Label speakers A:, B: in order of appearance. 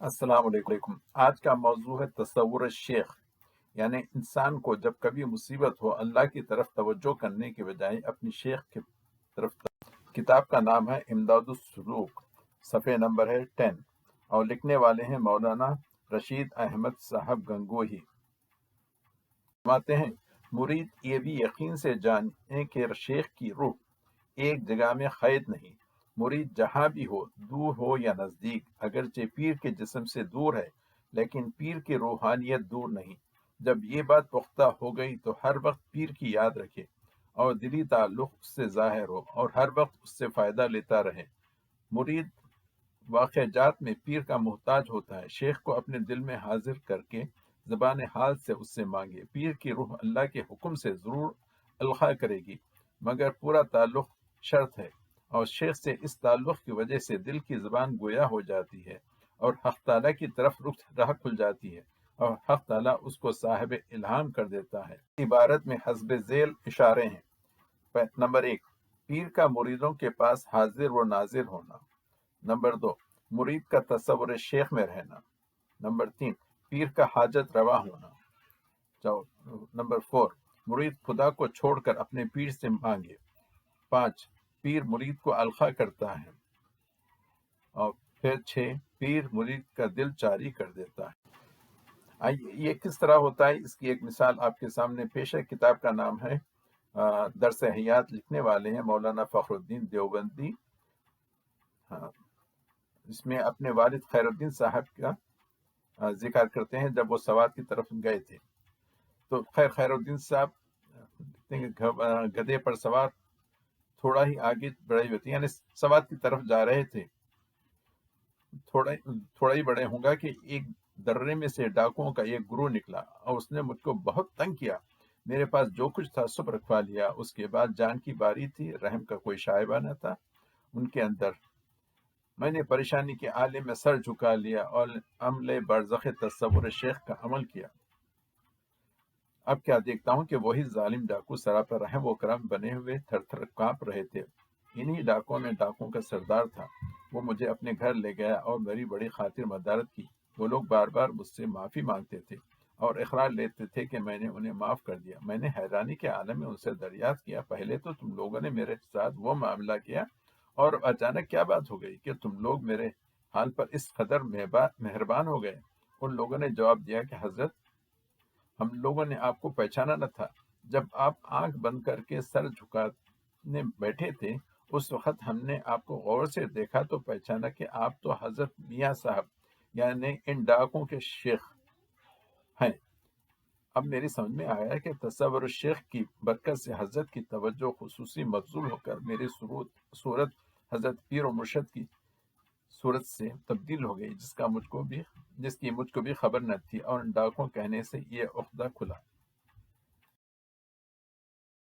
A: السلام علیکم۔ آج کا موضوع ہے تصور شیخ، یعنی انسان کو جب کبھی مصیبت ہو اللہ کی طرف توجہ کرنے کے بجائے اپنی شیخ کی طرف کتاب کا نام ہے امداد السلوک، صفحہ نمبر ہے 10، اور لکھنے والے ہیں مولانا رشید احمد صاحب گنگوہی۔ فرماتے ہیں مرید یہ بھی یقین سے جانے کہ شیخ کی روح ایک جگہ میں قید نہیں، مرید جہاں بھی ہو، دور ہو یا نزدیک، اگرچہ پیر کے جسم سے دور ہے لیکن پیر کی روحانیت دور نہیں۔ جب یہ بات پختہ ہو گئی تو ہر وقت پیر کی یاد رکھے اور دلی تعلق اس سے ظاہر ہو اور ہر وقت اس سے فائدہ لیتا رہے۔ مرید واقع جات میں پیر کا محتاج ہوتا ہے، شیخ کو اپنے دل میں حاضر کر کے زبان حال سے اس سے مانگے۔ پیر کی روح اللہ کے حکم سے ضرور القاء کرے گی، مگر پورا تعلق شرط ہے، اور شیخ سے اس تعلق کی وجہ سے دل کی زبان گویا ہو جاتی ہے اور حق تعالیٰ کی طرف راہ کھل جاتی ہے، اور حق تعالیٰ اس کو صاحب الہام کر دیتا ہے۔ عبارت میں حسب ذیل اشارے ہیں۔ نمبر 1، پیر کا مریدوں کے پاس حاضر و ناظر ہونا۔ نمبر 2، مرید کا تصور شیخ میں رہنا۔ نمبر 3، پیر کا حاجت روا ہونا۔ نمبر 4، مرید خدا کو چھوڑ کر اپنے پیر سے مانگے۔ 5، پیر مرید کو القاء کرتا ہے۔ اور پھر 6، پیر مرید کا دل جاری کر دیتا ہے۔ آئیے یہ کس طرح ہوتا ہے اس کی ایک مثال آپ کے سامنے پیش ہے۔ کتاب کا نام ہے درس حیات، لکھنے والے ہیں مولانا فخر الدین دیوبندی۔ اس میں اپنے والد خیر الدین صاحب کا ذکر کرتے ہیں جب وہ سوات کی طرف گئے تھے۔ تو خیر الدین صاحب گدھے پر سوار تھوڑا ہی آگے بڑھے ہوئے تھے، یعنی سوات کی طرف جا رہے تھے۔ تھوڑا ہی بڑے ہوں گا کہ ایک درے میں سے ڈاکوؤں کا ایک گروہ نکلا اور اس نے مجھ کو بہت تنگ کیا۔ میرے پاس جو کچھ تھا سب رکھوا لیا۔ اس کے بعد جان کی باری تھی، رحم کا کوئی شائبہ نہ تھا ان کے اندر۔ میں نے پریشانی کے عالم میں سر جھکا لیا اور عمل برزخ تصور شیخ کا عمل کیا۔ اب کیا دیکھتا ہوں کہ وہی ظالم ڈاکو سراپا رحم و کرم بنے ہوئے تھر تھر کانپ رہے تھے۔ انہی ڈاکوؤں میں ڈاکوؤں کا سردار تھا۔ وہ مجھے اپنے گھر لے گیا اور میری بڑی خاطر مدارت کی۔ وہ لوگ بار بار مجھ سے معافی مانگتے تھے اور اقرار لیتے تھے کہ میں نے انہیں معاف کر دیا۔ میں نے حیرانی کے عالم میں ان سے دریافت کیا، پہلے تو تم لوگوں نے میرے ساتھ وہ معاملہ کیا اور اچانک کیا بات ہو گئی کہ تم لوگ میرے حال پر اس قدر مہربان ہو گئے؟ ان لوگوں نے جواب دیا کہ حضرت، ہم لوگوں نے آپ کو پہچانا نہ تھا۔ جب آپ آنکھ بند کر کے سر جھکانے بیٹھے تھے اس وقت ہم نے آپ کو غور سے دیکھا تو پہچانا کہ آپ تو حضرت میاں صاحب یعنی ان ڈاکوں کے شیخ ہیں۔ اب میری سمجھ میں آیا کہ تصور الشیخ کی برکت سے حضرت کی توجہ خصوصی مبذول ہو کر میری صورت حضرت پیر و مرشد کی صورت سے تبدیل ہو گئی، جس کی مجھ کو بھی خبر نہ تھی، اور ڈاکوں کہنے سے یہ عقدہ کھلا۔